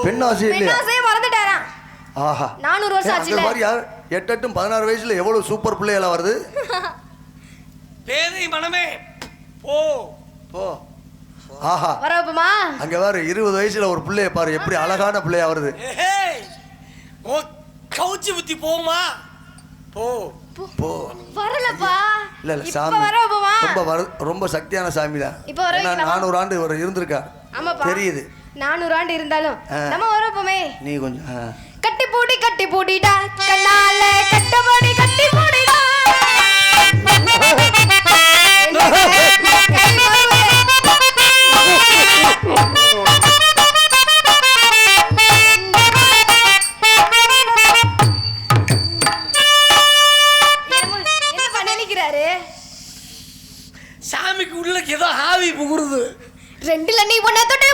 பெண்ணாசை இல்லையா? பெண்ணாசையே மறந்துட்டாரா? ஆஹா 400 வருஷம் ஆச்சுல. அந்த மாதிரி 8 16 வயசுல எவ்வளவு சூப்பர் பிள்ளைகளா வருது. பேதை மனமே போ போ. ஆஹா வரப்பமா அங்க வேற 20 வயசுல ஒரு பிள்ளைய பாரு எப்படி அழகான பிள்ளையா வருது. ஓ கவுச்சி புத்தி போமா போ போ. வரலப்பா. இல்ல இப்ப சாமி வரப்பமா. ரொம்ப சக்தியான சாமி தான். இப்ப வர 400 ஆண்டு வரை இருந்திருக்கா. ஆமாப்பா தெரியுது. 400 ஆண்டு இருந்தாலும் நம்ம வரப்பமே. நீ கொஞ்சம் கட்டி பூடிடா கண்ணால கட்டபடி கட்டி பூடிடா. சாமிக்கு உள்ள ஏதோ ஆவி புகுறுது. ரெண்டுல நீ ஒண்ணு தொட்டு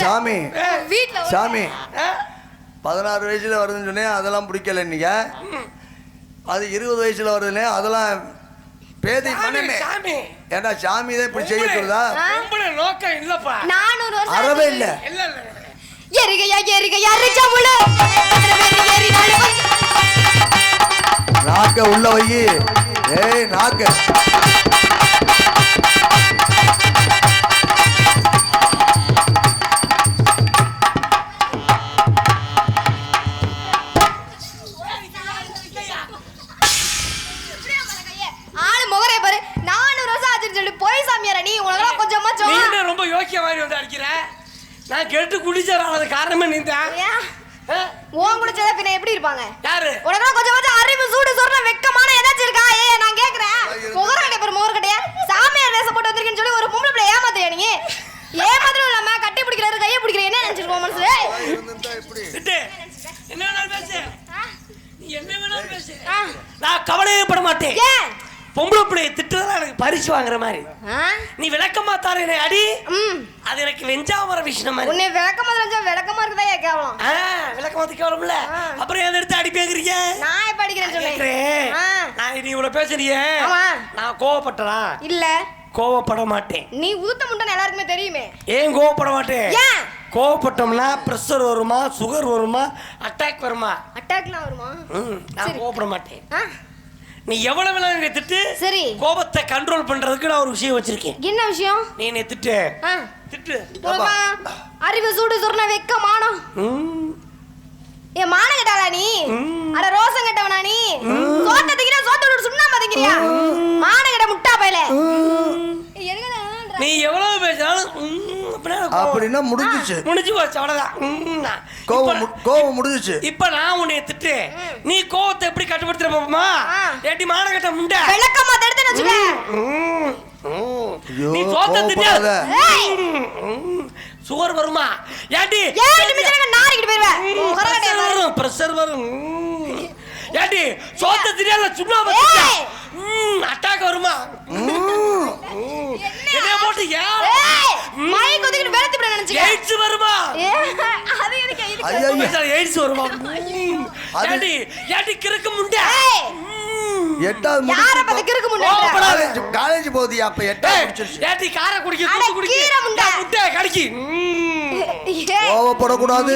சாமி சாமி 16 வயசுல வருதுன்னு சொன்னேன் அதெல்லாம் பிடிக்கல நீங்க. அது 20 வயசுல வருதுன்னு அதெல்லாம் பேதை மனமே. சாமி ஏண்டா சாமி தான் இப்படி செய்ய சொல்லுதா? நோக்கம் இல்லப்பா. 400 வருஷம் அறவே இல்ல. எரிகையா ரிச்சமுல நாக்க உள்ள வை. ஏய் நாக்க ஆளு முகரே பாரு. 400 வருஷம் ஆச்சுன்னு சொல்லி போய் சாமியாரா நீ? உனக்கு கொஞ்சமா நீ ரொம்ப யோக்கிய மாதிரி வந்து அடிக்கிற. நான் கேட்டு குடிச்சறானது காரணமே நீதான். ஓன் குடிச்சத பின்ன எப்படி இருப்பாங்க? யாரு? உனக்கு கொஞ்சம் அறிவு சூடு சொர்ண வெக்கமான ஏதாச்சும் இருக்கா? ஏய் நான் கேக்குறேன். முகரகடை பாரு முகரகடைய. சாமியார் வேஷம் போட்டு வந்திருக்கேன்னு சொல்லி ஒரு பொம்பளை பிள்ளை ஏமாத்தியா நீ? ஏமாத்திரம் இல்லாம கட்டி பிடிக்கிறாரு கையை பிடிக்கிற என்ன நினைச்சிருக்கோம் மனசுல? என்ன வேணாலும் பேசு. நீ என்ன வேணாலும் பேசு. நான் கவலையே பட மாட்டேன். ஏன் பொம்பளை பிள்ளையை திட்டுறதா எனக்கு பரிசு வாங்குற மாதிரி. நீ விளக்கமா தார என்னை அடி. அது எனக்கு வெஞ்சாமர விஷயம் மாதிரி. உன்னை விளக்கமா இருக்குதா கேவலம். விளக்கமா கேவலம்ல. அப்புறம் ஏன் எடுத்து அடி பேக்குறீங்க? நான் எப்ப அடிக்கிறேன்னு சொல்றேன். நான் நீ இவ்வளவு பேசுறியே. நான் கோவப்பட்டனா? இல்ல கோவப்பட மாட்டேன். நீ உதுத்த முண்டன்னு எல்லாருக்குமே தெரியுமே. ஏன் கோவப்பட மாட்டேன்? ஏன் கோவப்பட்டோம்னா பிரஷர் வருமா, சுகர் வருமா, அட்டாக் வருமா? அட்டாக்லாம் வருமா? நான் கோவப்பட மாட்டேன். நீ எவ்வளவு வேணாலும் திட்டு. சரி கோபத்தை கண்ட்ரோல் பண்றதுக்கு நான் ஒரு விஷயம் வச்சிருக்கேன். என்ன விஷயம்? நீ என்ன திட்டு திட்டு. அறிவு சூடு சொர்ண வெக்கமானம். ஏ மான கேட்டாளா நீ? அட ரோசம் கேட்டவனா நீ? சோத்த திங்கிற சோத்தோட சுண்ணாம திங்கிறியா? மான கேட்ட முட்டா பயல. நீ எவ்வளவு பேசினாலும் அப்படினா முடிஞ்சிச்சு. முடிஞ்சு போச்சு அவ்வளவுதான். கோவம் முடிஞ்சிச்சு. இப்ப நான் உன்னை திட்டு. நீ கோவத்தை எப்படி கட்டுப்படுத்துற பாப்பமா? ஏடி மான கேட்ட முண்டை. விளக்கமா தடுத்து வெச்சுக்க. நீ சோத்த தின்னியாத. சுகர் வருமா? ஏடி ஏன் நிமிஷத்துல நாரிக்கிட்டு போய்டுவே. பிரஷர் வரும், பிரஷர் வரும். ஏடி சோத்த தின்னியால சுண்ணாம தின்னியா? அட்டாக் வருமா? என்ன போட்டு யார் மை கொதிக்கிட்டு வெளுத்து விட நினைச்சீங்க? எய்ட்ஸ் வருமா? அது எனக்கு எய்ட்ஸ் வருமா? ஏடி ஏடி கிறுக்கு முண்டை. எட்டாவது யார பத்தி கிறுக்கு முண்டை? காலேஜ் போதியா அப்ப எட்டாவது முடிச்சிருச்சு. ஏடி கார குடிக்க தூத்து குடிக்க. முண்டை கடிக்கி. கோவப்பட கூடாது.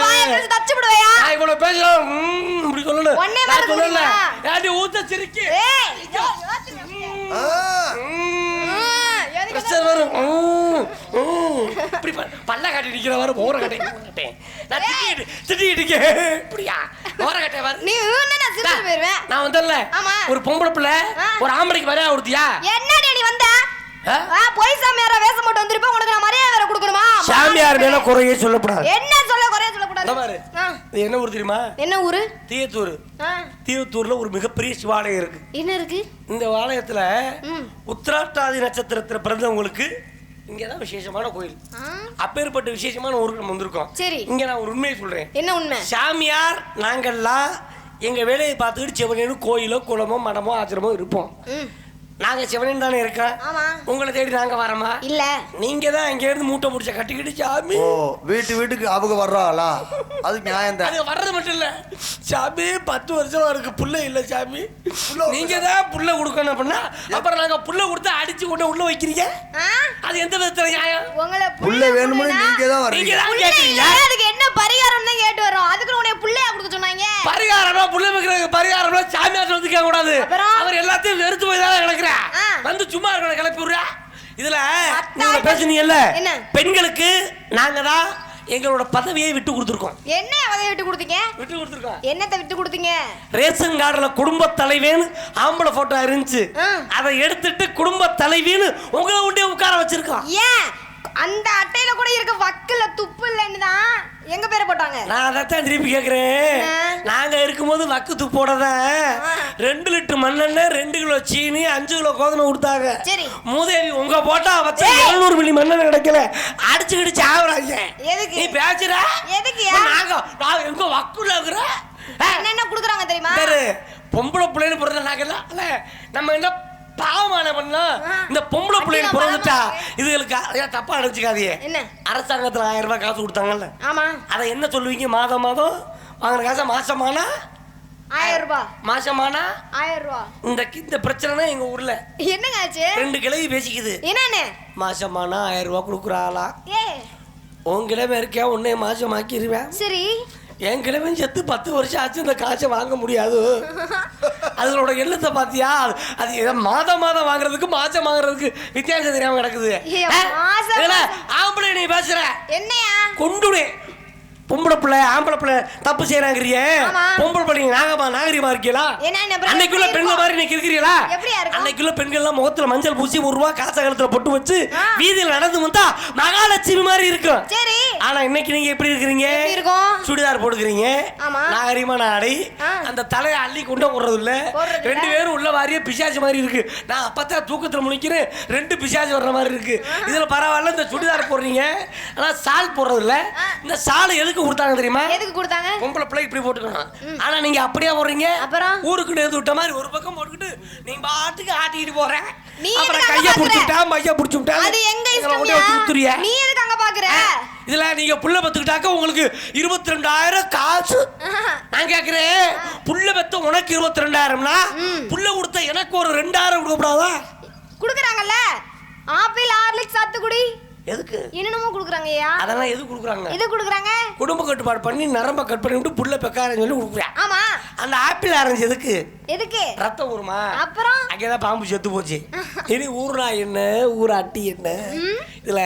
வாயை கடிச்சு தச்சு விடுவையா? நான் இவ்வளவு பேசுறேன். இப்படி சொல்லல. ஒண்ணே வர சொல்லல. ஏடி ஊத்த சிரிக்கி. ஏய் பிரஷர் வரும். இப்படி பல்ல கட்டி நிக்கிற வர ஓர கட்டி நிக்கட்டேன். நான் திட்டிட்டு இப்படியா ஓர கட்டை வர. நீ என்ன சிரிச்சு போய்டுவேன். நான் வந்தல்ல ஒரு பொம்பளை பிள்ளை ஒரு ஆம்பளைக்கு வரையா கொடுத்தியா? என்னடி நீ வந்த? போய் சாமியாரா வேஷம் போட்டு வந்திருப்ப. உனக்கு நான் மரியாதை வேற கொடுக்கணுமா? சாமியார் மேல குறையே சொல்லக்கூடாது. என்ன சொல்ல குறையே சொல்லக்கூடாது? பாரு இது என்ன ஊர் தெரியுமா? என்ன ஊரு? தீயத்தூர். தீயத்தூர்ல ஒரு மிகப்பெரிய சிவாலயம் இருக்கு. என்ன இருக்கு? இந்த ஆலயத்துல உத்திராட்டாதி நட்சத்திரத்துல பிறந்தவங்களுக்கு இங்கதான் விசேஷமான கோயில். அப்பேற்பட்ட விசேஷமான ஊருக்கு நம்ம வந்திருக்கோம். சரி இங்க நான் ஒரு உண்மையை சொல்றேன். என்ன உண்மை? சாமியார் நாங்கெல்லாம் எங்க வேலையை பார்த்துக்கிட்டு செவனேன்னு கோயிலோ குளமோ மடமோ ஆச்சிரமோ இருப்போம். நாங்க சிவனன் தானே இருக்கோம். ஆமா. உங்களை தேடி நாங்க வரமா? இல்ல. நீங்க தான் இங்க இருந்து மூட்டை முடிச்ச கட்டிக்கிட்டு சாமி. ஓ வீட்டுக்கு அவங்க வர்றாங்களா? அது நியாயம் தான். அது வர்றது மட்டும் இல்ல சாமி, 10 வருஷமா இருக்கு புள்ள இல்ல சாமி. நீங்க தான் புள்ள கொடுக்கணும் அப்படின்னா அப்புறம் நாங்க புள்ள கொடுத்து அடிச்சு கொண்டு உள்ள வைக்கிறீங்க. அது எந்த விதத்துல நியாயம்? உங்களை புள்ள வேணும்னு நீங்க தான் நீங்க வர்றீங்க. தான் கேக்குறீங்க. அதுக்கு என்ன பரிகாரம் தான் கேட்டு வரோம். அதுக்கு உன்னை புள்ளையா கொடுக்க சொன்னாங்க. பரிகாரமா புள்ள வைக்கிறதுக்கு பரிகாரமா சாமியார் வந்து கேட்க கூடாது. அப்புறம்? அவர் எல்லாத்தையும் வெறுத்து போய் தான் கிடக்குற. வந்து சும்மா இருக்கிற கிளப்பி விடுற. இதுல நீங்க பேசுனீங்கல்ல, என்ன? பெண்களுக்கு நாங்க தான் எங்களோட பதவியை விட்டு கொடுத்துருக்கோம். என்ன பதவி விட்டு கொடுத்தீங்க? விட்டு கொடுத்துருக்கோம். என்னத்தை விட்டு கொடுத்தீங்க? ரேஷன் கார்டுல குடும்ப தலைவின்னு ஆம்பளை போட்டோ இருந்துச்சு. அதை எடுத்துட்டு குடும்ப தலைவின்னு உங்களை உண்டே உட்கார வச்சிருக்கோம். ஏன் அந்த அட்டையில கூட இருக்க வக்கல துப்பு இல்லன்னு தான் எங்க பேரை போட்டாங்க. நான் அதைத்தான் திருப்பி கேட்கிறேன். நாங்க இருக்கும்போது வக்கு துப்போட தான் 2 லிட்டர் மண்ணெண்ணெய், 2 கிலோ சீனி, 5 கிலோ கோதுமை கொடுத்தாங்க. சரி. மூதேவி உங்க போட்டா வச்சா 700 மில்லி மண்ணெண்ணெய் கிடைக்கல. அடிச்சுக்கிட்டு சாவுறாங்க. எதுக்கு? நீ பேசுற? எதுக்கு? நாங்க எங்க வக்குல இருக்கிற என்ன குடுக்குறாங்க தெரியுமா? பொம்பளை பிள்ளைன்னு பிறந்த நாங்கல்ல, நம்ம என்ன பாவமான பண்ணா இந்த பொம்பளை பிள்ளைன்னு பிறந்துட்டா இதுகளுக்கு தப்பா நினைச்சுக்காதீங்க. என்ன? அரசாங்கத்துல 1000 ரூபாய் காசு கொடுத்தாங்கல்ல, ஆமா. அதை என்ன சொல்லுவீங்க? மாதம் வாங்குற காசை மாசமானா 1000 ரூபாய். மாசமானா 1000 ரூபாய். இந்த பிரச்சனை எங்க ஊர்ல என்னங்க ஆச்சு? 2 கிழவி பேசிக்குது. என்னன்னு? மாசமானா 1000 ரூபாய் கொடுக்குறாளா? ஏ உன் கிழமை இருக்கேன், உன்னை மாசமாக்கிடுவேன். சரி. என் கிழமை செத்து 10 வருஷம் ஆச்சு, இந்த காசை வாங்க முடியாது. அதோட எண்ணத்தை பாத்தியா? அது மாதம் வாங்குறதுக்கு மாசம் வாங்குறதுக்கு வித்தியாசம் தெரியாம கிடக்குது. ஆம்பளை நீ பேசுற என்னையா கொண்டுடே. பொம்பளை பிள்ளை ஆம்பளை பிள்ளை தப்பு செய்யறாங்கறியே, பொம்பளை பிள்ளைங்க நாகரிகமா இருக்கீங்களா? அன்னைக்குள்ள பெண்கள் மாதிரி நீங்க இருக்கிறீங்களா? அன்னைக்குள்ள பெண்கள் எல்லாம் முகத்துல மஞ்சள் பூசி 1 ரூபாய் காசை கழுத்துல பொட்டு வச்சு வீதியில் நடந்து வந்தா மகாலட்சுமி மாதிரி இருக்கும். ஆனா இன்னைக்கு நீங்க எப்படி இருக்கிறீங்க? சுடிதார் போட்டுக்கிறீங்க, நாகரிகமான ஆடை, அந்த தலையை அள்ளி கொண்டு போடுறது இல்ல. 2 பேரும் உள்ள வாரியே பிசாசு மாதிரி இருக்கு. நான் அப்பதான் தூக்கத்துல முழிக்கிறேன், 2 பிசாசு வர்ற மாதிரி இருக்கு. இதுல பரவாயில்ல, இந்த சுடிதார் போடுறீங்க, ஆனா சால் போடுறது இல்ல. இந்த சால் எதுக்கு கொடுத்தாங்க தெரியுமா? எதுக்கு கொடுத்தாங்க? பொம்பளை பிள்ளை இப்படி போட்டுக்கணும். ஆனா நீங்க அப்படியே போடுறீங்க. ஊருக்கு நேர்ந்து விட்ட மாதிரி ஒரு பக்கம் போட்டுக்கிட்டு நீங்க பாட்டுக்கு ஆட்டிட்டு போற. அப்புறம் கைய புடிச்சுட்டா மைய புடிச்சுட்டா அது எங்க இஷ்டம்யா? நீ எதுக்கு அங்க பாக்குற? இதுல நீங்க புள்ள பெத்துக்கிட்டாக்க உங்களுக்கு 22,000 காசு. நான் கேக்குறேன், புள்ள பெத்த உனக்கு 22,000னா புள்ள கொடுத்த எனக்கு ஒரு 2,000 கொடுக்கக்கூடாதா? குடுக்குறாங்கல்ல. ஆப்பிள் ஹார்லிக்ஸ் சாத்துக்குடி எதுக்கு என்னமோ குடுக்குறாங்கயா? அதெல்லாம் எதுக்கு குடுக்குறாங்க? எது குடுக்குறாங்க? குடும்ப கட்டுப்பாடு பண்ணி நரம்ப கட் பண்ணி விட்டு புள்ள பெக்காரன்னு சொல்லி குடுக்குறாங்க. ஆமா. அந்த ஆப்பிள் ஆரஞ்சு எதுக்கு? எதுக்கு? ரத்தம் ஊறுமா? அப்புறம் அங்கேதான் பாம்பு செத்து போச்சு. இனி ஊர்னா என்ன, ஊர் அட்டி என்ன? இதுல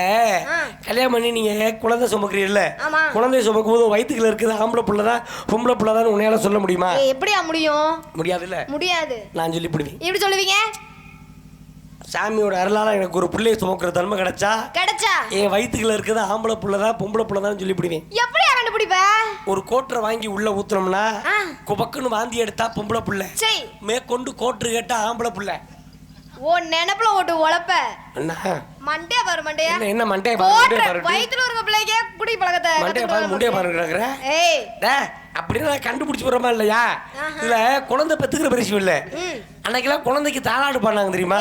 கல்யாணம் பண்ணி நீங்க குழந்தை சுமக்கிறீல்ல, குழந்தை சுமக்கும் போது வயிற்றுக்குள்ள இருக்குது ஆம்பளை புள்ளதான் பொம்பளை புள்ளதான் உன்னையால சொல்ல முடியுமா? எப்படியா முடியும்? முடியாது இல்ல. முடியாது. நான் சொல்லி பிடிவேன். எப்படி சொல்லுவீங்க? சாமியோட அருளால எனக்கு ஒரு பிள்ளையை சுமக்கிற தன்மை கிடைச்சா என் வயிற்றுக்குள்ள இருக்குது ஆம்பளை புள்ளதான் பொம்பளை புள்ளதான் சொல்லி பிடிவேன். எப்படி கண்டுபிடிப்ப? ஒரு கோட்டரை வாங்கி உள்ள ஊத்துனோம்னா குபக்குன்னு வாந்தி எடுத்தா பொம்பளை புள்ள, மேற்கொண்டு கோட்டரு கேட்டா ஆம்பளை புள்ள. ஓ நினைப்புல ஓட்டு உழப்ப என்ன மண்டைய பாரு மண்டைய என்ன மண்டைய பாரு வயித்துல இருக்க பிள்ளைக்கு குடி பழக்கத்தை மண்டைய பாரு முண்டைய பாரு கிடக்குற. ஏய் அப்படின்னு நான் கண்டுபிடிச்சு போறமா இல்லையா? இல்ல குழந்தை பெத்துக்கிற பெருசு இல்ல. அன்னைக்கெல்லாம் குழந்தைக்கு தாலாட்டு பாடினாங்க தெரியுமா?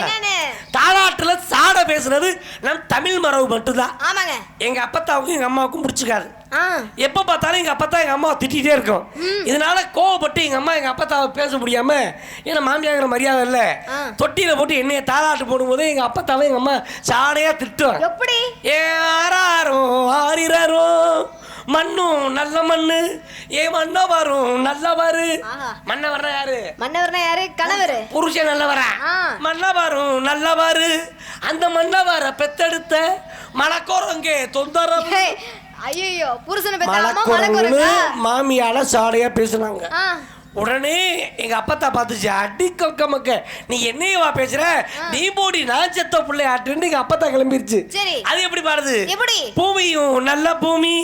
தாலாட்டுல சாட பேசுறது நம் தமிழ் மரபு மட்டும்தான். எங்க அப்பத்தாவுக்கும் எங்க அம்மாவுக்கும் பிடிச்சிக்காது. எப்ப பார்த்தாலும் எங்க அப்பத்தா எங்க அம்மாவை திட்டிகிட்டே இருக்கும். இதனால கோவப்பட்டு எங்க அம்மா எங்க அப்பத்தாவை பேச முடியாம, ஏன்னா மாமியாங்கிற மரியாதை இல்ல, தொட்டியில போட்டு என்னைய தாலாட்டு போடும்போது எங்க அப்பத்தாவை எங்க அம்மா சாடையா திட்டும். எப்படி? ஏறாரோ ஆறிரோ மண்ணும் நல்ல மண்ணு, ஏ மன்னவரும் நல்லவரு. மன்னவர்னா யாரு? மன்னவர்னா யாரு? கணவர். புருஷன் நல்லவரா? மன்னவரும் நல்லவரு. அந்த மன்னவரை பெத்தெடுத்த மலக்கோரங்கே தொந்தரவு. ஐயோ புருஷனை பெத்த மாமியால சாடையா பேசுனாங்க. உடனே எங்க அப்பத்தா பார்த்துச்சு, அடி கொக்க மக்க நீ என்னையவா பேசுற, நீ போடி நான் செத்த பிள்ளை ஆட்டுன்னு எங்க அப்பத்தா கிளம்பிருச்சு. அது எப்படி பாடுது? பூமியும் நல்ல பூமி,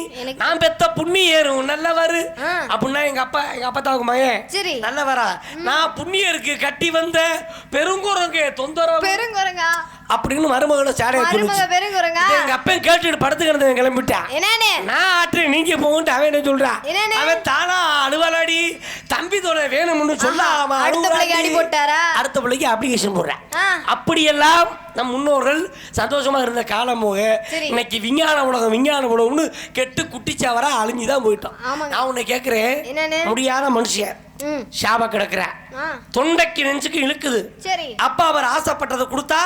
நான் பெத்த புண்ணி ஏறும் நல்லவரு அப்படின்னா எங்க அப்பத்தாவுக்கு மகன் நல்லவரா, நான் புண்ணியருக்கு கட்டி வந்த பெருங்குரங்க தொந்தரவு. பெருங்குரங்கா அப்படின்னு மருமகளை சாடைய பெருங்குறங்க எங்க அப்பன் கேட்டுட்டு படுத்துக்கிறது கிளம்பிட்டான். என்னன்னு நான் ஆற்று நீங்க போகுன்ட்டு அவன் என்ன சொல்றான்? அவன் தானா அழுவாளாடி தம்பி தோலை வேணும்னு சொல்லாம அடுத்த பிள்ளைக்கு அடி போட்டாரா? அடுத்த பிள்ளைக்கு அப்ளிகேஷன் போடுறேன். அப்படியெல்லாம் நம் முன்னோர்கள் சந்தோஷமா இருந்த காலம் போக இன்னைக்கு விஞ்ஞான உலகம்னு கெட்டு குட்டிச்சாவரா அழிஞ்சுதான் போயிட்டோம். நான் உன்னை கேட்கிறேன், முடியாத மனுஷன் சாப கிடக்குற தொண்டைக்கு நெஞ்சுக்கு இழுக்குது. அப்பா அவர் ஆசைப்பட்டதை கொடுத்தா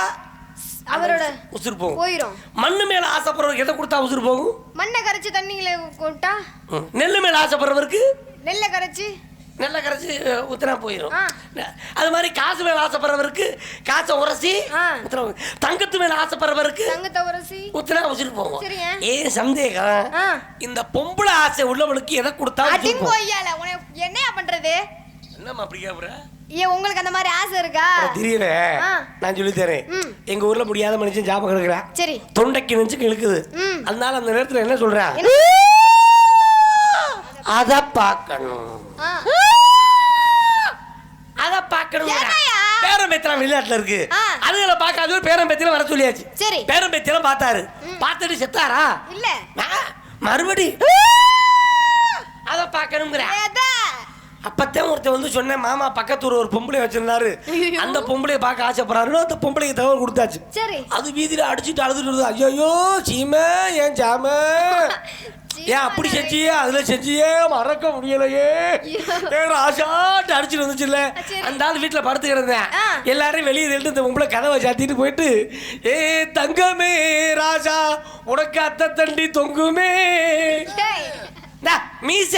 அவரோட உசுறு போகும். மண்ணு மேல ஆசைப்படுறவருக்கு எதை கொடுத்தா உசுறு போகும்? மண்ணை கரைச்சு தண்ணியில போட்டா. நெல்லு மேல ஆசைப்படுறவருக்கு நெல்லை கரைச்சு ஊத்தினா போயிடும். அது மாதிரி காசு மேல ஆசைப்படுறவருக்கு காசை உரசி, தங்கத்து மேல ஆசைப்படுறவருக்கு தங்கத்தை உரசி ஊத்தினா உசுறு போகும். ஏன் சந்தேகம்? இந்த பொம்பளை ஆசை உள்ளவளுக்கு எதை கொடுத்தா என்ன பண்றது? என்னம்மா அப்படி கேக்குற? ஏன் உங்களுக்கு அந்த மாதிரி ஆசை இருக்கா? தெரியல, நான் சொல்லி தரேன். எங்க ஊர்ல முடியாத மனுஷன் ஜாபம் கிடக்குறா. சரி, தொண்டைக்கு நெஞ்சுக்கு இழுக்குது. அதனால அந்த நேரத்துல என்ன சொல்றேன்? அத பாக்கணும், அத பாக்கணும். பேரம்பேத்திரம் வெளிநாட்டுல இருக்கு, அதுல பாக்காத பேரம்பேத்திரம் வர சொல்லியாச்சு. சரி, பேரம்பேத்திரம் பார்த்தாரு. பார்த்துட்டு செத்தாரா? இல்ல, மறுபடி அத பாக்கணுங்கிற. அப்பத்தான் ஒருத்தர் வந்து சொன்னேன், மாமா பக்கத்தூர் ஒரு பொம்பளை வச்சிருந்தாரு, அந்த பொம்பளையை பார்க்க ஆசைப்படுறாரு. அந்த பொம்பளைக்கு தகவல் கொடுத்தாச்சு. அது வீதியில அடிச்சுட்டு அழுதுட்டு, ஐயோ சீமை ஏன் சாம ஏன் அப்படி செஞ்சியே, அதுல செஞ்சியே மறக்க முடியலையே, ஆசாட்டு அடிச்சுட்டு வந்துச்சுல்ல. அந்த ஆள் வீட்டுல படுத்து கிடந்தேன். எல்லாரையும் வெளியே தள்ளிட்டு இந்த பொம்பளை கதவை சாத்திட்டு போயிட்டு, ஏ தங்கமே ராஜா உனக்கு அத்தை தண்டி தொங்குமே மீச,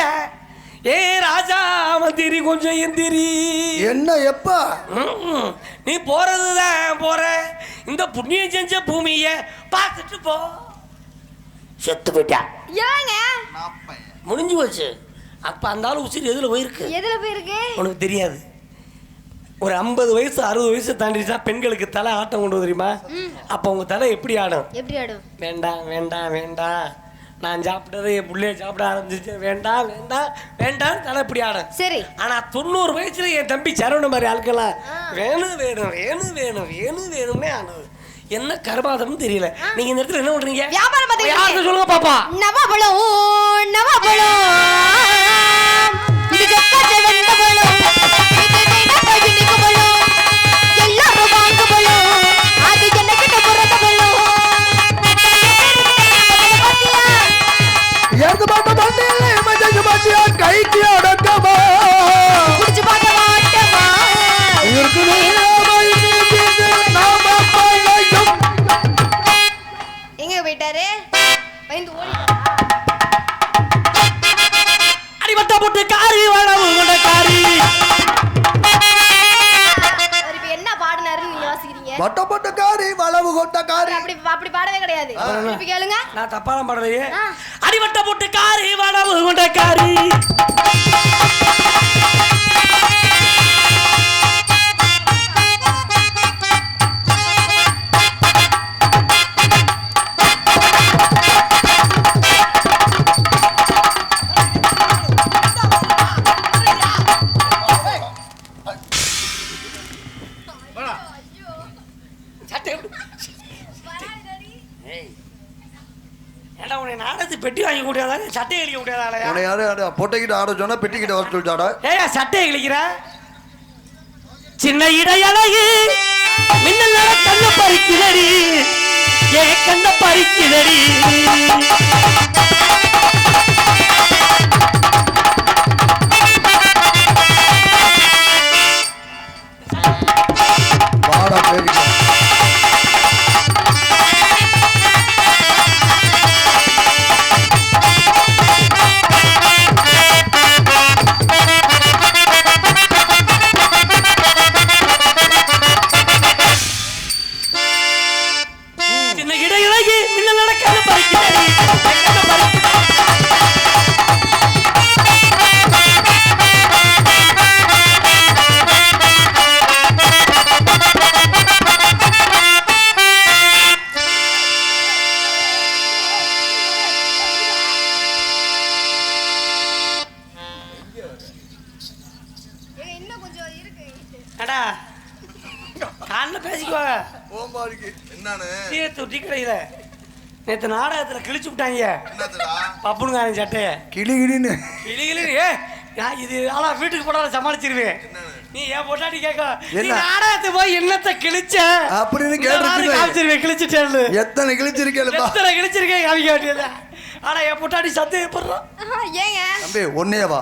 ஏ ராஜா மந்திரி கொஞ்சம் எந்திரி. என்ன எப்ப நீ போறதுதான் போற, இந்த புண்ணியம் செஞ்ச பூமிய பார்த்துட்டு போ. செத்து போயிட்டா, முடிஞ்சு போச்சு. அப்ப அந்த ஆளு உசிறு எதுல போயிருக்கு? உனக்கு தெரியாது. ஒரு 50 வயசு 60 வயசு தாண்டிச்சா பெண்களுக்கு தலை ஆட்டம் கொண்டு தெரியுமா? அப்ப உங்க தலை எப்படி ஆடும்? வேண்டாம் வேண்டாம் வேண்டாம், நான் சாப்பிட்டதை என் பிள்ளைய சாப்பிட ஆரம்பிச்சு, வேண்டாம் வேண்டாம் வேண்டாம் தலை இப்படி ஆடும். சரி, ஆனா 90 வயசுல என் தம்பி சரவண மாதிரி ஆட்கலாம் வேணும் வேணும் வேணும் வேணும் வேணும் வேணும்னே ஆனது. என்ன கர்மாதம் தெரியல. நீங்க இந்த இடத்துல என்ன பண்றீங்க? வியாபாரம் சொல்லுங்க பாப்பா. நவபலம் நவபலம் இது ஜக்கச்ச வெண்டபலம் இது நெடபஜினிக்கு பலம் எல்லாரும் வாங்க பலம் அது எனக்கு புறத பலம் ஏர்து பாட்ட பாட்டிலே மஜ்ஜ பாட்டியா கைக்கு அடக்கமா குடிச்சு பாட்ட மாட்டமா இருக்குது நாம பழையும். எங்க போயிட்டாரு? பயந்து ஓடி அடிபட்ட போட்டு காரி வளவு கொண்ட காரி. இப்ப என்ன பாடுனாருன்னு நீங்க யோசிக்கிறீங்க? பட்ட பட்ட காரி வளவு கொண்ட காரி. அப்படி பாடவே கிடையாது. இப்ப கேளுங்க. நான் தப்பாலாம் பாடலையே. அடிபட்ட போட்டு காரி வளவு கொண்ட காரி. பெட்டி வாங்கி கூடாதா? சட்டை கிழிக்க கூடாதா? பொட்டைக்கிட்ட ஆட சொன்னா பெட்டிக்கிட்ட வர சொல்லிட்டாடா. ஏயா சட்டை கிழிக்கிற? சின்ன இடையழகு மின்னல் கண்ண பறிக்குதடி, ஏ கண்ண பறிக்குதடி. பாடா பேருக்கு சின்ன இடையழகு மின்னல் கண்ண பறிக்குதடி, பேசிக்குவாங்க. என்னன்னு டீ கடையில நேற்று நாடகத்தில் கிழிச்சு விட்டாங்க பப்புனுங்காரன் சட்டைய கிளி கிளின்னு கிளி நான் இது ஆளா வீட்டுக்கு போனாலும் சமாளிச்சிருவேன். நீ ஏன் பொண்டாட்டி கேட்க நீ நாடகத்தை போய் என்னத்தை கிழிச்ச அப்படின்னு கேட்டுருவேன். கிழிச்சிட்டேன்னு எத்தனை கிழிச்சிருக்கேன் காமிக்க வேண்டியது. ஆனா என் பொண்டாட்டி சந்தேகப்படுறான். ஏங்க தம்பி ஒன்னேவா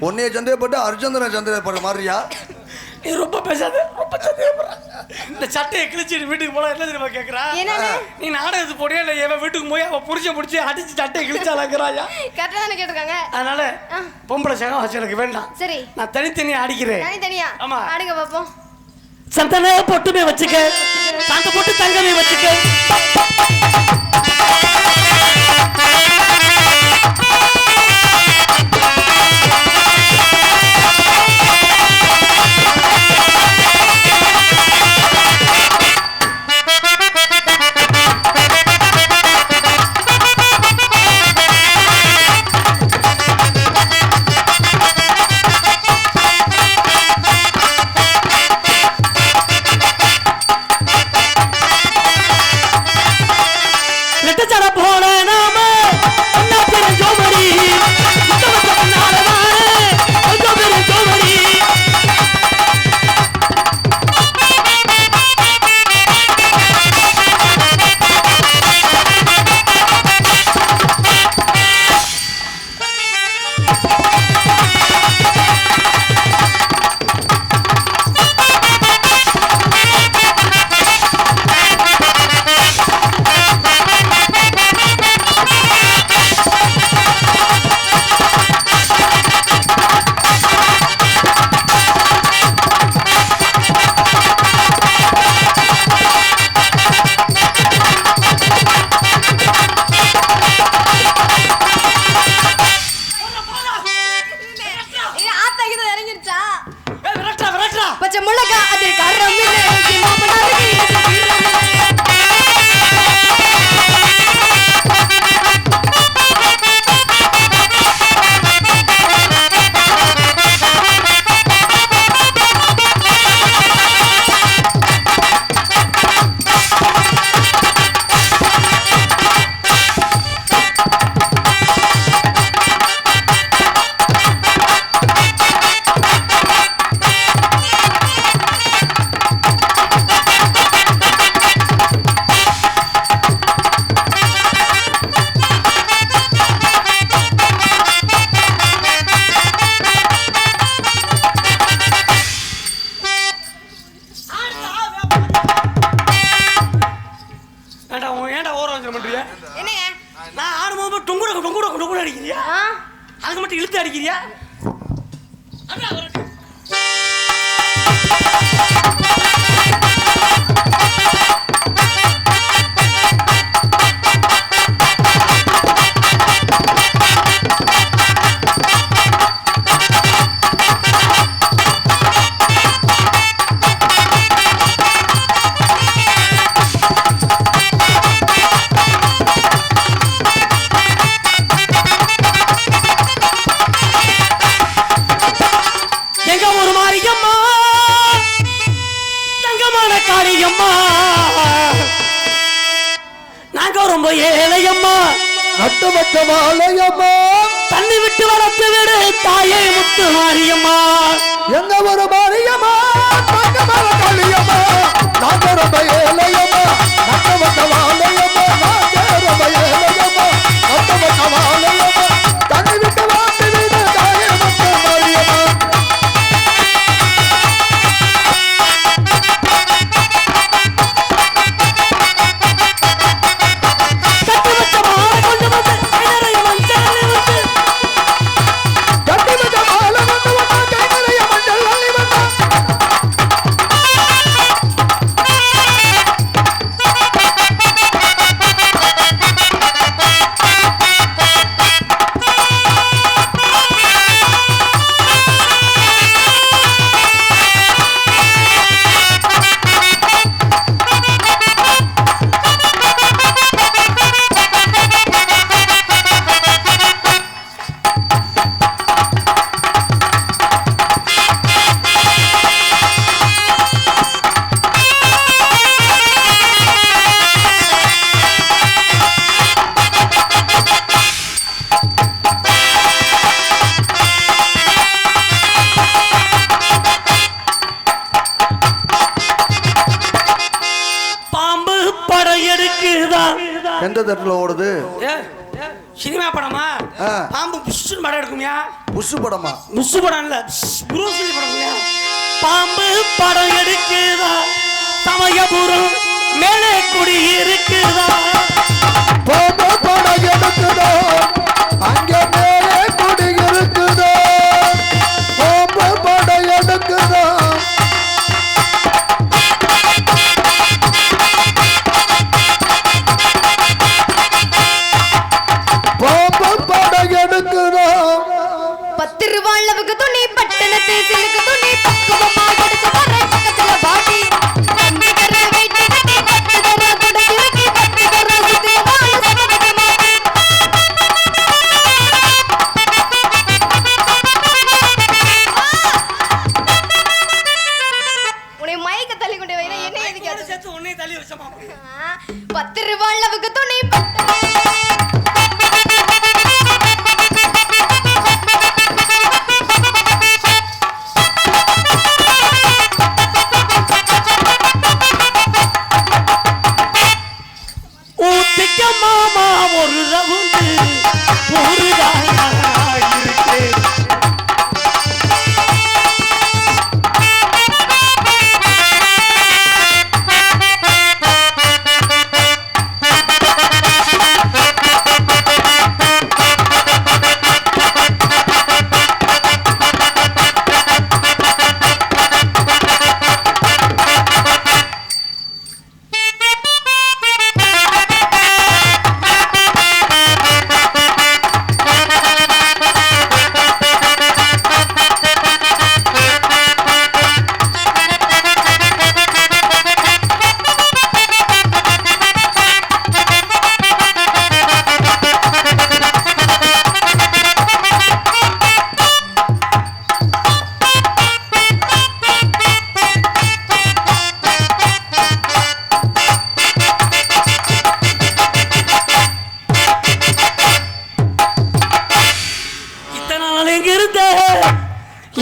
ஒன்னைய சந்தேகப்பட்டு அர்ஜுந்தனை சந்தேகப்படுற மாதிரியா? நீ ரொம்ப பேசாத, ரொம்ப சந்தேகப்படுற. இந்த சட்டையை கிழிச்சிட்டு வீட்டுக்கு போனா என்ன தெரியுமா கேட்கறா? நீ நாடகத்துக்கு போடியா இல்லை எவன் வீட்டுக்கு போய் அவன் புடிச்சு அடிச்சு சட்டையை கிழிச்சாலாங்கிறாயா? கரெக்டா தானே கேட்டிருக்காங்க. அதனால பொம்பளை சகம் வச்சு எனக்கு வேண்டாம். சரி நான் தனித்தனியா அடிக்கிறேன். தனித்தனியா? ஆமா அடிங்க பாப்போம். சந்தன பொட்டுமே வச்சுக்க, சாந்த போட்டு தங்கமே வச்சுக்க. நான் ஆடும்போது டொங்குட அடிக்கிறியா? அதுக்கு மட்டும் இழுத்து அடிக்கிறியா? நாங்க ரொம்ப ஏழையம்மா, நட்டமட்ட வாழையம்மா, தண்ணி விட்டு வளர்த்து விடு தாயே முத்து மாரியம்மா. எங்க ஒரு மாரியம்மா, தங்கமர காளியம்மா, நாங்க ரொம்ப ஏழையம்மா, நட்டமட்ட வாழையம்மா, நாங்க ரொம்ப ஏழையம்மா, நட்டமட்ட வாழையம்மா, தண்ணி விட்டு வளர்த்து விடு தாயே முத்து மாரியம்மா. எந்த தட்டுல ஓடுது? சினிமா படமா? ஆ. பாம்பு புஷ்ஷுன்னு படம் எடுக்குமியா? புஷு படமா? புஷ்ஷு படம் இல்ல, புரூஸ்லி படம்யா. பாம்பு படம் எடுக்குதா, சமயபுரம் மேலே குடி இருக்குதா. பாம்பு படம் எடுக்குதா, அங்கே மேலே குடி இருக்குதா. பாம்பு படம் எடுக்குதா. பாம்பு படம் எடுக்குதா. 10 ரூபாய் அளவுக்கு துணி பட்டணத்து சிலுக்கு துணி பக்குவமா எடுத்து வர பக்கத்துல பாட்டி அஞ்சு கரை வெயிட் கட்டி 10 தர குடை இறக்கி 10 தர சுத்தி வாழ சமதக மாட்டி உன்னை மைக்க தள்ளி கொண்டு வைனா என்ன எதுக்கு அது சேர்த்து உன்னை தள்ளி வச்சமா. 10 ரூபாய் அளவுக்கு துணி ஊத்திக்க மாமா ஒரு ரவுண்டு ஒரு இருக்கு.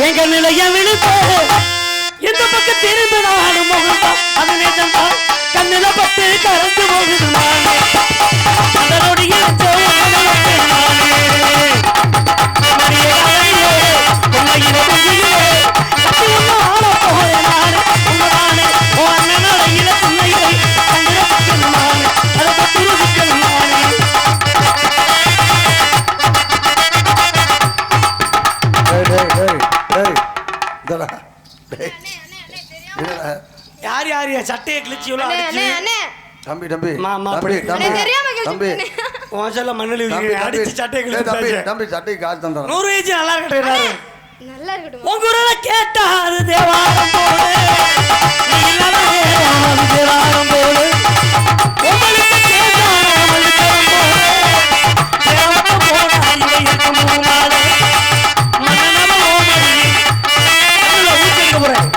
எங்க நிலைய விழுத்த எந்த பக்கம் திரும்பினாலும் முகந்தா அது நிஜந்தா கண்ணில பட்டு கலந்து போகுது நானே அதனோடைய யார் யார் சட்டையை கிழிச்சு தம்பி தம்பி தம்பி தம்பி மோசல்ல மண்ணில் அடிச்சு சட்டையை கிழிச்சு தம்பி சட்டையை காசு தந்தோம் 100 வயசு நல்லா இருக்கட்டும் நல்லா இருக்கட்டும் உங்க ஊர்ல கேட்டாரு தேவாரம் போடு நீ இல்லடா தேவாரம் போடு உங்களுக்கு கேட்டாரு மல்லிகரம் போடு தேவாரம் போடா இங்க இருக்க மூணாளே மன்னனம ஓமரி அதுல ஊத்திக்க போறேன்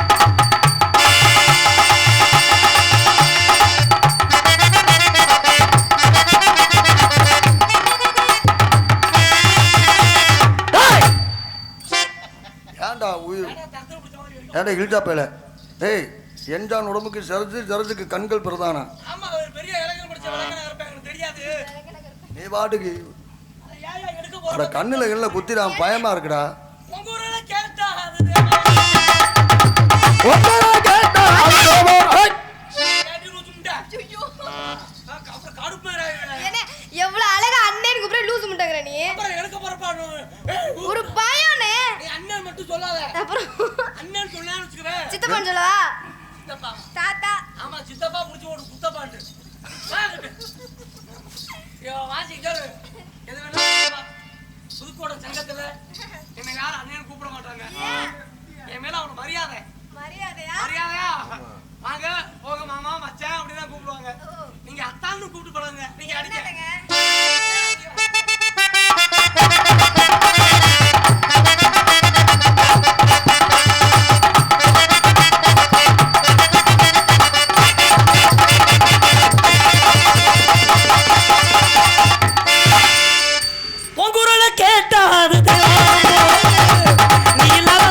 ஏன்டா இழுட்டா பேல ஏய் என்ஜான் உடம்புக்கு சரஜுக்கு கண்கள் பிரதானா நீ பாட்டுக்கு கண்ணுல கண்ணுல குத்திடாம பயமா இருக்குடா எவ்வளவு அழகா அண்ணன் கூப்பிட லூசு முட்டங்கற நீ ஒரு பயம்னே அண்ணன் மட்டும் சொல்லாத அப்புறம் அண்ணன் சொன்னான்னு வச்சுக்கவே சித்தப்பா சொல்லவா சித்தப்பா தாத்தா ஆமா சித்தப்பா முடிச்சு ஒரு குத்தப்பாண்டு வாசிக்காரு எது வேணா புதுக்கோட சங்கத்துல என்ன யாரும் அண்ணன் கூப்பிட மாட்டாங்க என் மேல அவனுக்கு மரியாதை மரியாதையா வாங்க போக மாமா மச்சான் அப்படிதான் கூப்பிடுவாங்க நீங்க அத்தான்னு கூப்பிட்டு போறாங்க நீங்க அடிக்க கேட்டாது நீ இல்லாத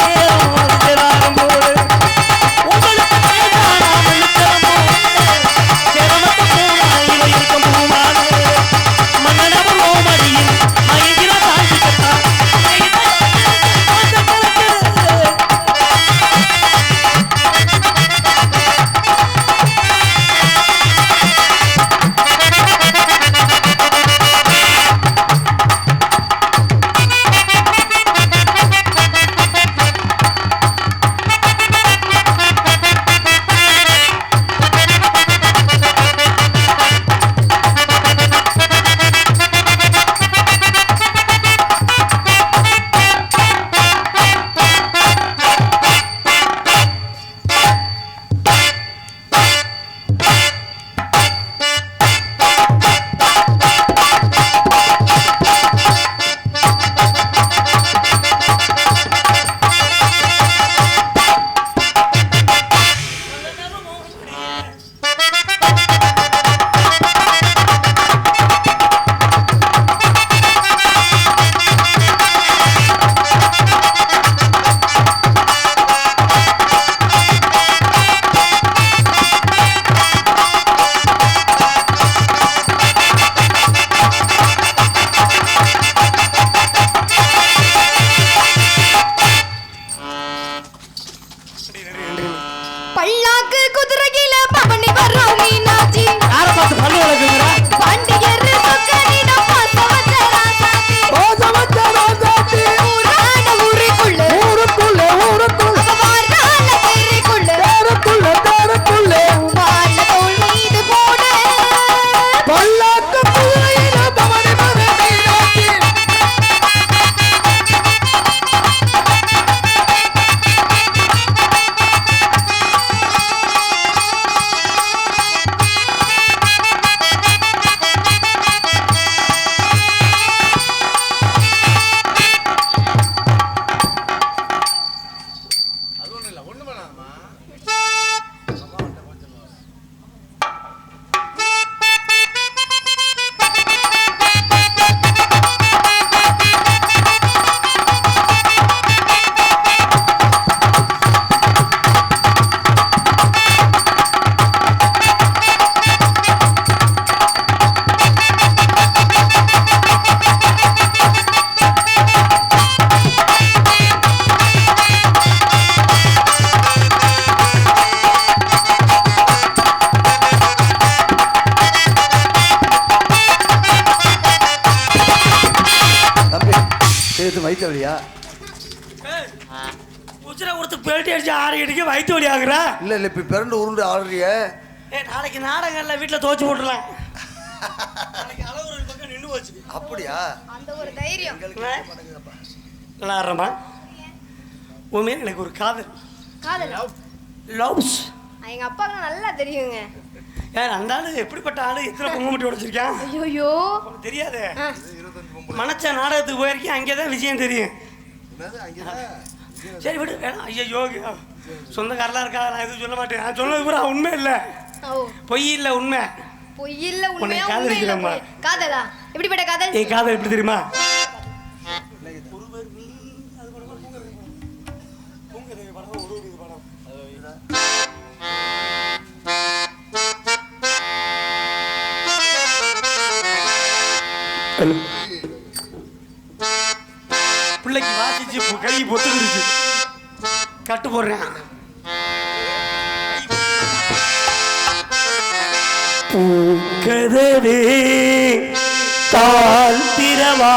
பல்லாக்கு குதிரையில பவனி வரும் மீனாட்சி யாரை பார்த்து பல்லு வளர்க்குறா பாண்டியர் சொக்கரிடம் பாச வச்ச ராசாத்தி ஊரான ஊருக்குள்ள வாரான தெருக்குள்ள வாழ தோள் மீது போட பல்லாக்கு குதிரையில பவனி வரும் மீனாட்சி. வயிற்று வலியா? உச்சிர கொடுத்து பேட்டி அடிச்சு 6 அடிக்க வயிற்று வலி ஆகுறா? இல்ல இல்ல இப்ப பிறண்டு உருண்டு ஆடுறிய. நாளைக்கு நாடகம்ல வீட்டுல துவச்சு போட்டுலாம். நாளைக்கு அளவு ஒரு பக்கம் நின்று வச்சு. அப்படியா? அந்த ஒரு தைரியம் நல்லா ஆடுறமா? உண்மையில எனக்கு ஒரு காதல் லவ்ஸ் எங்க அப்பாவுக்கு நல்லா தெரியுங்க. யார் அந்த ஆளு எப்படிப்பட்ட ஆளு? எத்தனை குங்குமட்டி உடைச்சிருக்கான்? ஐயோ தெரியாது. மனச்ச நாடகத்துக்கு போயிருக்கேன், அங்கேதான் விஷயம் தெரியும். சரி விடு வேணாம். ஐயோ சொந்தக்காரலாம் இருக்கா? நான் எதுவும் சொல்ல மாட்டேன். நான் சொன்னது பூரா உண்மை இல்லை, பொய் இல்லை, உண்மை. பொய் இல்ல உண்மையா? காதலிக்கிறேம்மா. காதலா? எப்படிப்பட்ட காதல்? என் காதல் எப்படி தெரியுமா? பிள்ளைக்கு வாசிச்சு கை பொத்துக்கிடுச்சு, கட்டு போடுறேன். பூக்கதவே தாழ் திரவா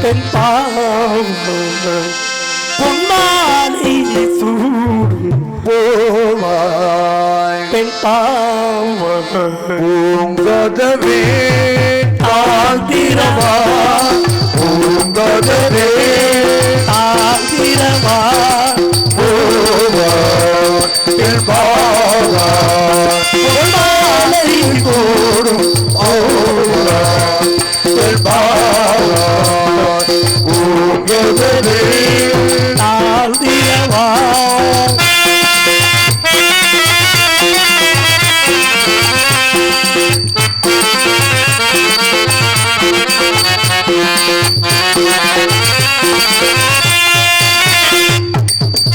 தென் பொன்மாலை சூடும் பெண் பூங்கதவே தாழ்த்திரவா பூங்கதவே தாழ்த்திரவா பொன்மாலை சூடும் பூங்கதவே தாழ்த்திரவா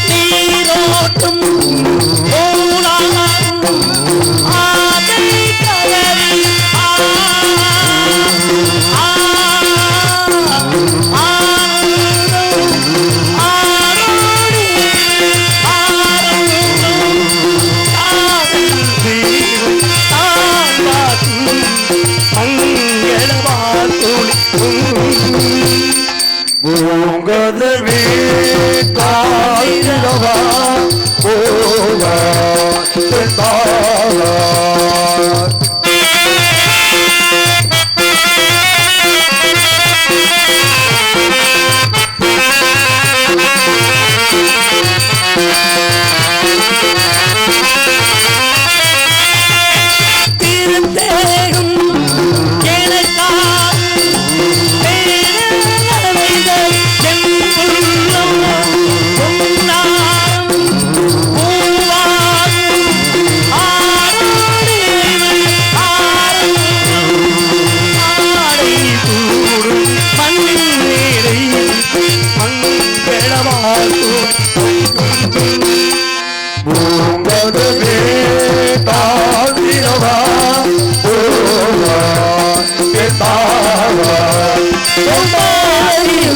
நீரோட்டும் ஆதை கவரி பூங்கதவே தாழ்த்திரவா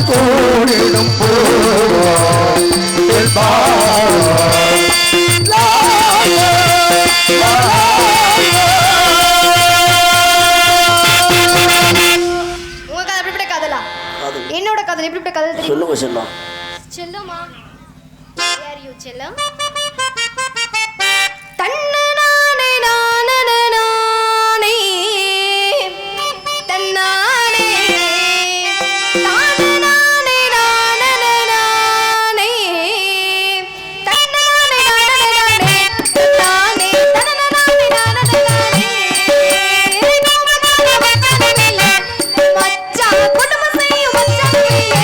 கோடிடும் பூவா சொல்லுங்க செல்லம். செல்லமா யார் யூ செல்லம் தன்னனானே நானனானே தன்னானே தானனானே நானனானே தன்னானே நானனானே தானே தனனானே நானனானே மச்சா குடும்ப செய்யும் மச்சானிலே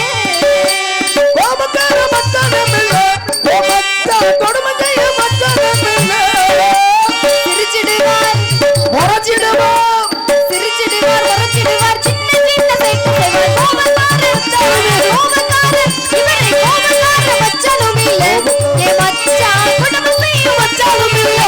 கோபக்கார மச்சானமில்லை கொடுமை செய்ய மச்சானமில்லை சிரிச்சிடுவார் முறைச்சிடுவோம் சிரிச்சிடுவார் முறைச்சிடுவார் சின்ன சின்ன சைக்கு செய்வார் கோபக்கார இவரை கோபக்கார மச்சானும் இல்லை ஏ மச்சா குடும்ப செய்யும் மச்சானும் இல்லை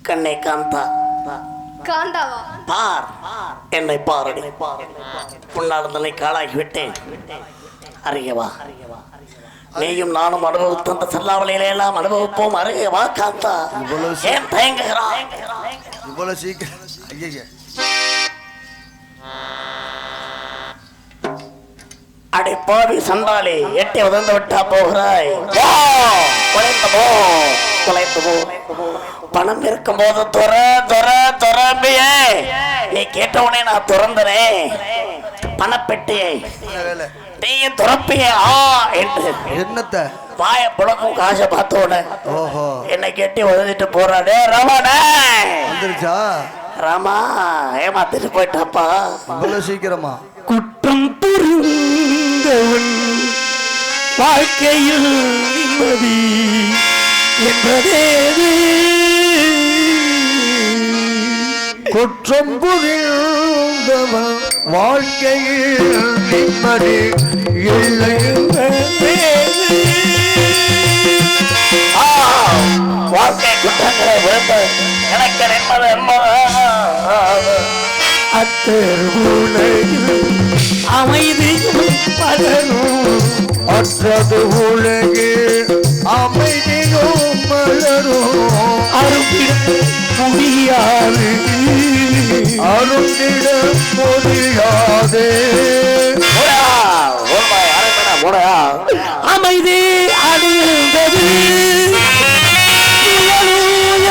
கண்ணே காந்தா காந்தாவா பார் என்னை பாரடி. முன்னால் தன்னை காலாகி விட்டேன். அறியவா நீயும் நானும் அனுபவித்த அந்த செல்லாவளியில எல்லாம் அனுபவிப்போம். அறியவா காந்தா ஏன் தயங்குகிறாய்? இவ்வளவு சீக்கிரம் ஐயா அடை பாவி சண்டாளி எட்டி உதர்ந்து விட்டா போகிறாய். குலைந்து போ. பணம் இருக்கும் போது துறம்பியே நீ கேட்டவுடனே நான் துறந்தனேன் பணப்பெட்டியை. நீயும் துறப்பியே என்று என்னத்த வாய புழக்கும் காசை பார்த்தோட ஓஹோ என்னை கெட்டி உதவிட்டு போறாடே ரமணே. வந்துருச்சா ராமா ஏமாத்திட்டு போயிட்டாப்பா. இவ்வளவு சீக்கிரமா குற்றம் புரிந்தவன் வாழ்க்கையில் நிம்மதி என்பதேது? குற்றம் புரிந்தவன் வாழ்க்கையில் நிம்மதி இல்லை வாழ்க்கை குற்றங்களை விரும்ப எனக்கு அத்தருவுலகில் அமைதியும் பலரும் அற்றது உலகில் அமைதியும் மலரும் அரும்பிட முடியாது அருந்திட முடியாதே அமைதி அடைந்தது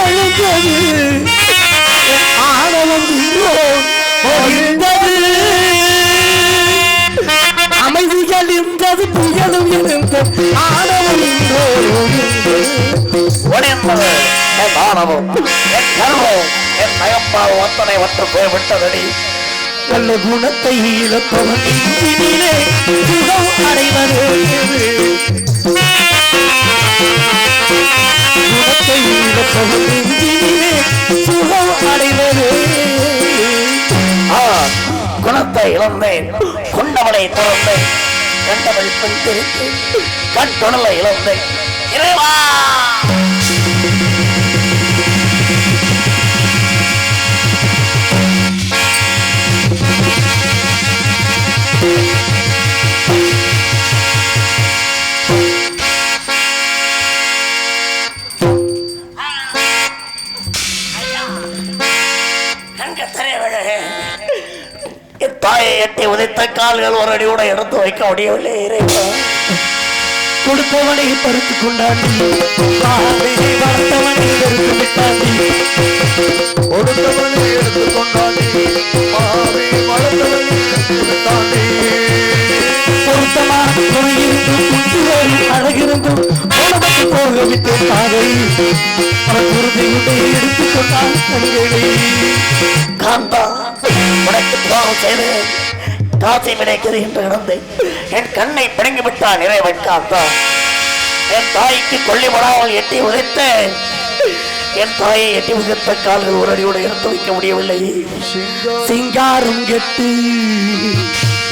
எழுந்தது ஆணவம் ஒழிந்தது அமைதிகள் இருந்தது புயலும் இருந்தது ஆணவம் ஒழிந்தது என் ஆணவம் என் கர்வம் என் நயப்பால் ஒத்தனை ஒற்று போய்விட்டதடி. நல்ல குணத்தை இழப்பவன் இன்றிலே சுகம் அடைவது குணத்தை இழப்பவன் இன்றிலே சுகம் அடைவது. குணத்தை இழந்தேன் கொண்டவனை துறந்தேன் கண்டவள் பெண் தெரிந்து கண் தொழலை இழந்தேன். இறைவா தாயை எட்டி உதைத்த கால்கள் ஒரு அடியோட எடுத்து வைக்க முடியவில்லை. கொடுத்தவனை பறித்து கொண்டாண்டி வளர்த்தவனை வெறுத்து விட்டாண்டி கொடுத்தவனை எடுத்து கொண்டாண்டி வளர்த்தவனை எடுத்து விட்டாண்டி பொருத்தமாக துணையிருந்தும் குஞ்சுவேறி அழகிருந்தும் உலகத்து போக விட்டு பாதை அவன் குருதையுடைய எடுத்துக் கொண்டான் கண்களை. காந்தா உனக்கு துரோகம் செய்து காசை விடைக்கிறது என்று கிடந்து என் கண்ணை பிடுங்கி விட்டான் இறைவன். காந்தா என் தாய்க்கு கொல்லிப்படாமல் எட்டி உதைத்த என் தாயை எட்டி உதைத்த கால்கள் ஒரு அடியோடு எடுத்து வைக்க முடியவில்லை. சிங்காரம் கெட்டு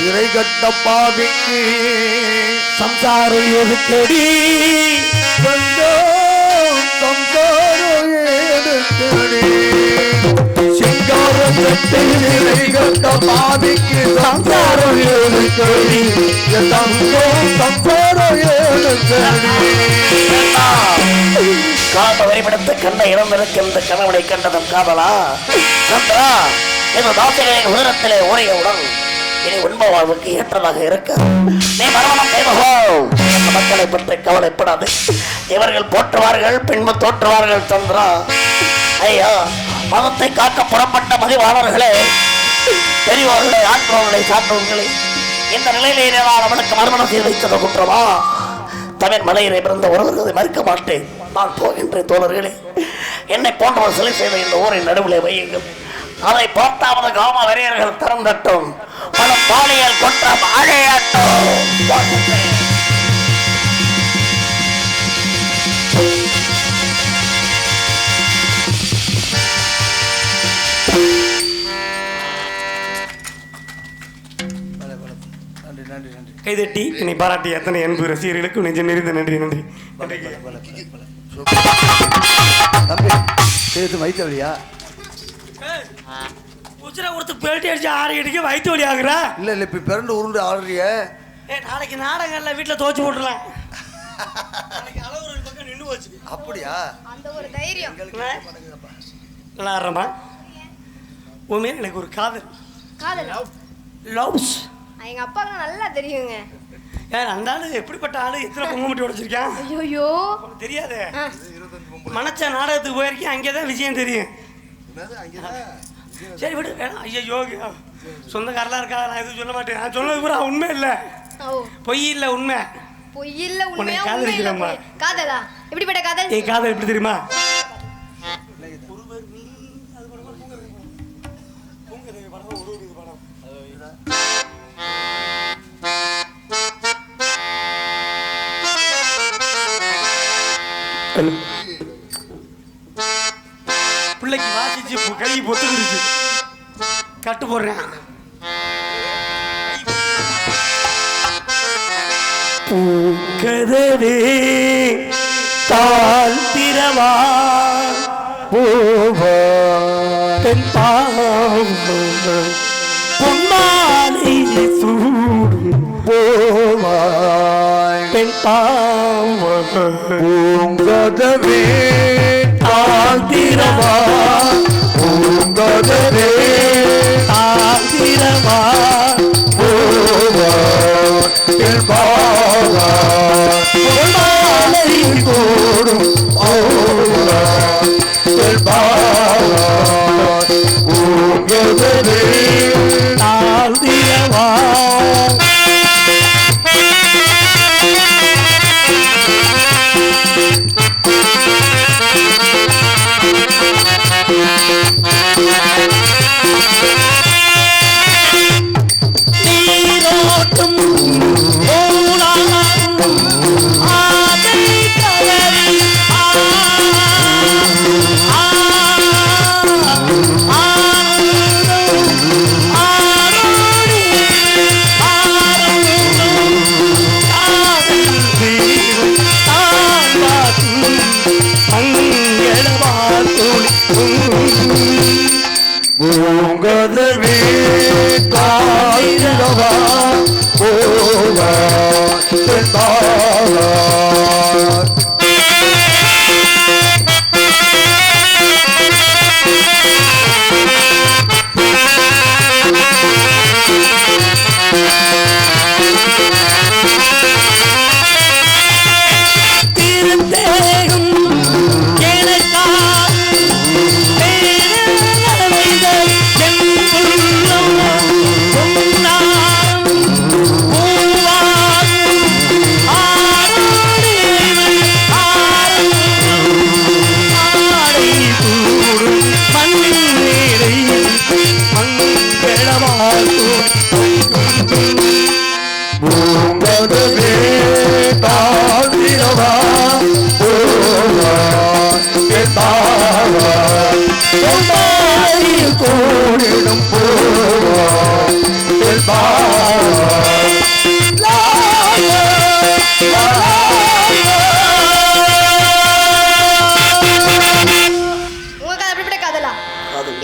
இறை கட்ட பாவிக்கு சம்சாரம் எதுக்கடி சம்சாரம் எடுத்தடி சிங்காரம் கட்டு இறை கட்ட பாவிக்கு சம்சாரம் எடுத்தடி சம்சாரம் எடுத்தடி காந்த வரிபடுத்த கண்ணை இழந்திருக்கின்ற கணவனை கண்டதும் காதலா சந்திரா இந்த தாசைகளின் உதரத்திலே ஓடியவுடன் இனி உண்ப வாழ்வுக்கு ஏற்றதாக இருக்க நீ மரணம் செய்வோ. அந்த மக்களை பற்றி கவலைப்படாது. இவர்கள் போற்றுவார்கள், பின்பு தோற்றுவார்கள். சந்திரா ஐயா, மதத்தை காக்க புறப்பட்ட மதிவாளர்களே, பெரியவர்களை ஆற்றவர்களை சாற்றவர்களை இந்த நிலையிலே நான் அவனுக்கு மறுமணம் செய்து வைத்தது குற்றமா? தமிழ் மலையிலே பிறந்த ஒருவர்களை மறுக்க மாட்டேன். நான் போகின்றேன். தோழர்களே, என்னை போன்றவர் சிலை செய்த இந்த ஊரின் நடுவிலே வையுங்கள். அதை பார்த்தாவது காம வெறியர்கள் திறந்தட்டும். பல பாலியல் குற்றம் அழையட்டும். நன்றி நன்றி நன்றி. கைதட்டி என்னை பாராட்டி எத்தனை அன்பு ரசிகர்களுக்கு நெஞ்ச நிறைந்த நன்றி. நன்றி தம்பி சேர்த்து வைத்த வழியா? உச்சிர கொடுத்து பேட்டி அடிச்சு 6 அடிக்க வயிற்று வலி ஆகுறா? இல்ல இல்ல இப்ப பிறண்டு உருண்டு ஆடுறிய. நாளைக்கு நாடகங்கள்ல வீட்டில் துவச்சு போட்டுடலாம். அளவு பக்கம் நின்று வச்சு. அப்படியா? அந்த ஒரு தைரியம் நல்லா ஆடுறமா? உண்மையே எனக்கு ஒரு காதல் லவ்ஸ் எங்க அப்பாவுக்கு நல்லா தெரியுங்க. ஏன் அந்த ஆளு எப்படிப்பட்ட ஆளு? எத்தனை பொங்கமுட்டி உடைச்சிருக்கான்? ஐயோ தெரியாது. மனச்ச நாடகத்துக்கு போயிருக்கேன். அங்கேதான் விஷயம் தெரியும். சரி விடு வேணாம். ஐயோ சொந்தக்காரெல்லாம் இருக்கா? நான் எதுவும் சொல்ல மாட்டேன். நான் சொன்னது பூரா உண்மை இல்லை, பொய் இல்லை, உண்மை. பொய் இல்ல உண்மையா? காதலிக்கிறேம்மா. காதலா? எப்படிப்பட்ட காதல்? என் காதல் எப்படி தெரியுமா? பிள்ளைக்கு வாசிச்சு கை பொத்துக்கிடுச்சு. கட்டு போடுறேன். பூக்கதவே தாழ்த்திரவா பெண் பொன்மாலை சூடும் பெண் பூங்கதவே தாழ்த்திரவா பூங்கதவே தாழ்த்திரவா பொன்மாலை கூடும் பூங்கதவே தாழ்த்திரவா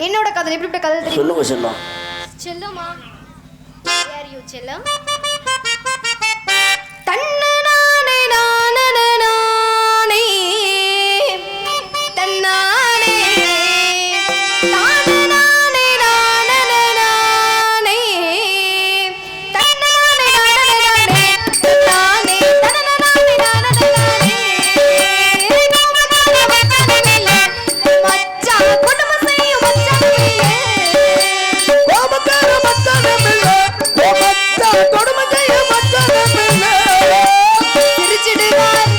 என்னோட காதல் எப்படிப்பட்ட காதல் தெரியுமா? சொல்லுங்க செல்லம். செல்லமா யார் யூ செல்லம்? தன்னனானே நானனே நானே தன்னானே தானனானே நானனே நானே தன்னானே நானனே நானே தானே தனனனானே நானனே நானே மச்சான் குடும்ப செய்யும் மச்சான் கோபக்கார மச்சான் கொடுமை செய்யும் மச்சான் சிரிச்சிடுவார்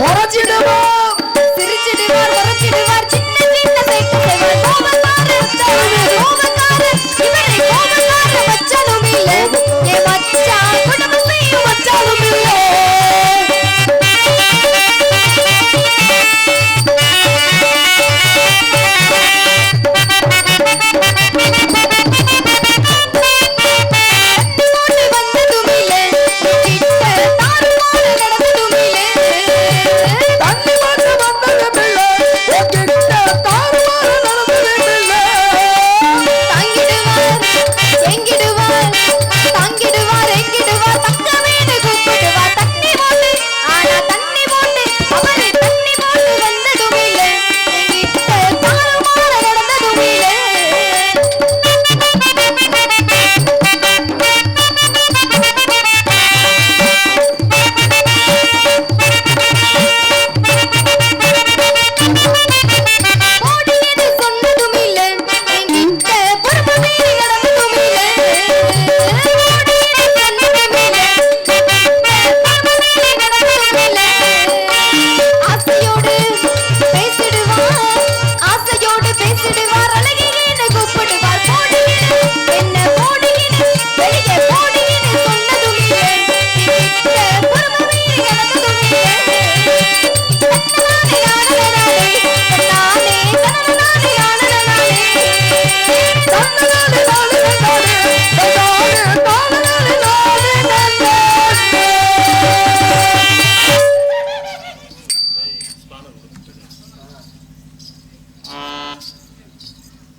முறைச்சிடுவார் சிரிச்சிடுவார் முறைச்சிடுவார் சின்ன சின்ன சைட்டு செய்வார் கோபக்கார இவரை கோபக்கார மச்சானும் இல்ல ஏ மச்சான் கொடுமை செய்யும் மச்சானும் இல்ல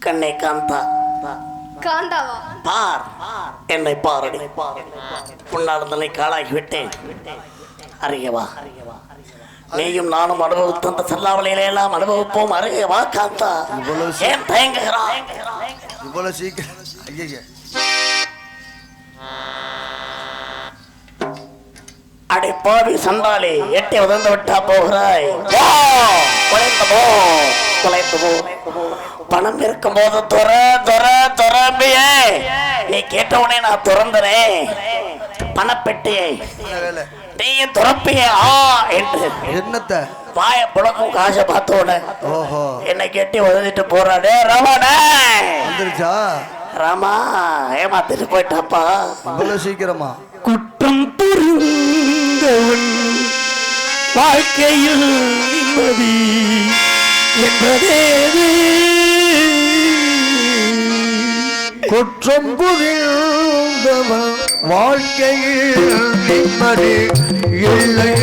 கண்ணே காந்தா காந்தாவா பார் என்னை பாரடி உன்னால் தன்னை காலாகி விட்டேன் அறியவா நீயும் நானும் அனுபவித்த அந்த செல்லாவலையில எல்லாம் அனுபவிப்போம் அறியவா காந்தா ஏன் தயங்குகிறாய் இவ்வளவு சீக்கிரம் ஐயா அடை பாவி சண்டாளி எட்டி உதர்ந்து விட்டா போகிறாய் குலைந்து போ குலைந்து போ பணம் இருக்கும் போது துற துற துறம்பியே நீ கேட்டவுடனே நான் துறந்தனே பணப்பெட்டியை நீயும் துறப்பியே ஆ என்று என்னத்த வாய புழக்கும் காசை பார்த்தோட ஓஹோ என்னை கெட்டி உதவிட்டு போறாடே ரமணே வந்துருச்சா ராமா ஏமாத்திட்டு போயிட்டாப்பா இவ்வளவு சீக்கிரமா குற்றம் புரிந்தவன் வாழ்க்கையில் நிம்மதி என்பதேது குற்றம் புரிந்தவன் வாழ்க்கையில் நிம்மதி இல்லை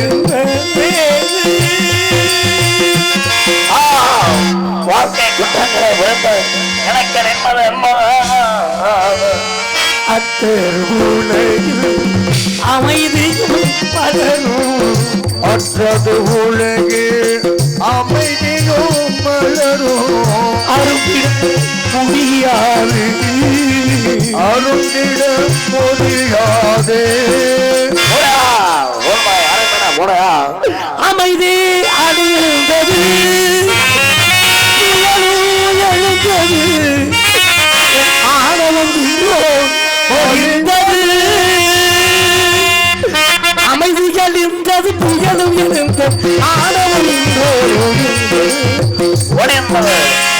வாழ்க்கை குற்றங்களை விழுந்து எனக்கு நிம்மதி அத்தர் உலகில் அமைதியும் பலரும் அற்றது உலகு அமைதியும் மலரும் அரும்பிட முடியாது அருந்திட முடியாதே அமைதி அடைந்தது எழுந்தது ஆணவம் ஒழிந்தது அமைதிகள் இருந்தது புயலும் இருந்தது ஆணவம் ஒளிர்ந்தது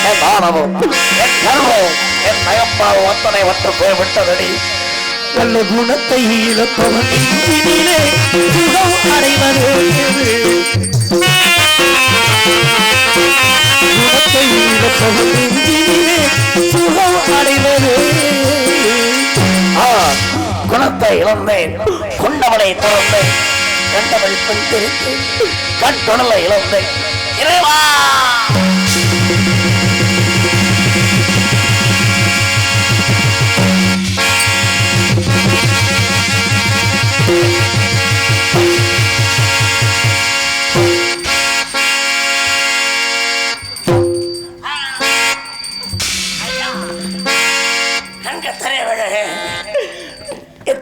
என் ஆணவம் என் கர்வம் என் நயப்பால் ஒத்தனை ஒற்று போய்விட்டதடி நல்ல குணத்தை இழப்பவன் இனிலே சுகம் அடைவது குணத்தை இழப்பவன் இனிலே சுகம் அடைவது குணத்தை இழந்தேன் கொண்டவளை திறந்தேன் கண்டவள் பெண் தெரித்து கட்டுணலை இழந்தேன் இறைவா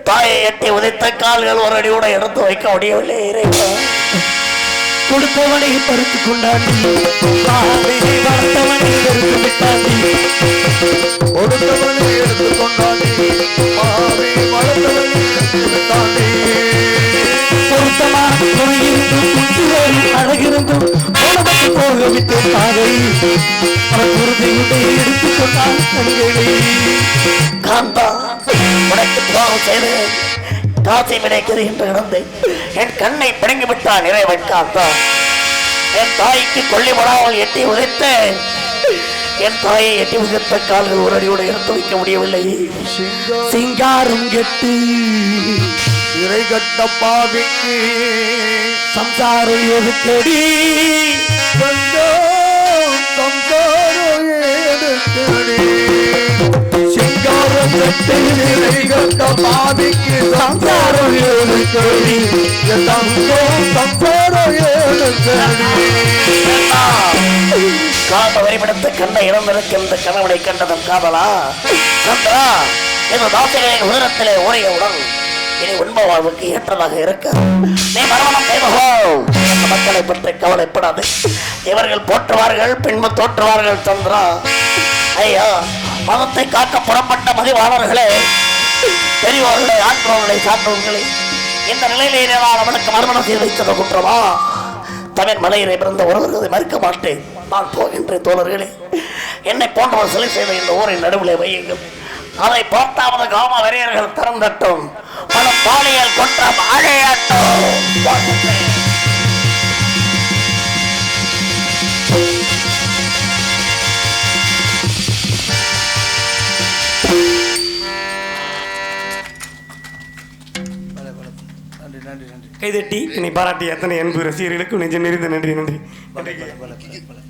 தாயை எட்டி உதைத்த கால்கள் ஒரு அடியோட எடுத்து வைக்க முடியவில்லை இறைவா கொடுத்தவனை பறித்து கொண்டாடி வளர்த்தவனை வெறுத்து விட்டாண்டி கொடுத்தவனை எடுத்து கொண்டாடி பாவை வளர்த்தவனை எடுத்து விட்டாண்டி பொருத்தமான துறையிருந்தும் குட்டியோடு அழகிருந்தும் உலகத்து போக விட்டு பாதை அவன் உறுதியுடைய எடுத்துக் கொண்டான் கண்களை காந்தா உனக்கு துரோகம் செய்து காசை விடைக்கிறேன் என்று இழந்தேன் என் கண்ணை பிடுங்கி விட்டான் இறைவன் காந்தா என் தாய்க்கு கொல்லிப்படாமல் எட்டி உதைத்தேன் என் தாயை எட்டி உதைத்த கால்கள் ஒரு அடியோடு எடுத்து வைக்க முடியவில்லை சிங்காரம் கெட்டு இறை கட்ட பாவிக்கு சம்சாரம் எதுக்கடி சம்சாரம் எடுக்கடி சிங்காரம் கட்டி இறை கட்ட பாவிக்கு சம்சாரம் எடுக்கடி சம்சாரம் எடுக்கடி காந்த வரிபடுத்த கண்ணை இழந்திருக்கின்ற கணவனை கண்டதும் காதலா சந்திரா இந்த தாசைகளின் உயரத்திலே ஓடியவுடன் இனி உண்மை வாழ்வுக்கு ஏற்றதாக இருக்க நீ மரணம் செய்வோ இந்த மக்களை பற்றி கவலைப்படாது இவர்கள் போற்றுவார்கள் பின்பு தோற்றுவார்கள் சந்திரா ஐயா மதத்தை காக்க புறப்பட்ட மதிவாளர்களே பெரியவர்களை ஆற்றவர்களை சாற்றவர்களை இந்த நிலையிலே நான் அவனுக்கு மறுமணம் செய்து வைத்தது குற்றமா தமிழ் மலையிலே பிறந்த ஒருவர்களை மறுக்க மாட்டேன் நான் போகின்ற தோழர்களே என்னை போன்றவர் சிலை செய்த இந்த ஊரின் நடுவில் வையுங்கள் அதை பார்த்தாவது காம வெறியர்கள் திறந்தட்டும் பல பாலியல் குற்றம் அழையட்டும் நன்றி நன்றி நன்றி கைதட்டி என்னை பாராட்டி அத்தனை அன்பு ரசிகர்களுக்கும் நெஞ்சம் நிறைந்த நன்றி நன்றி பல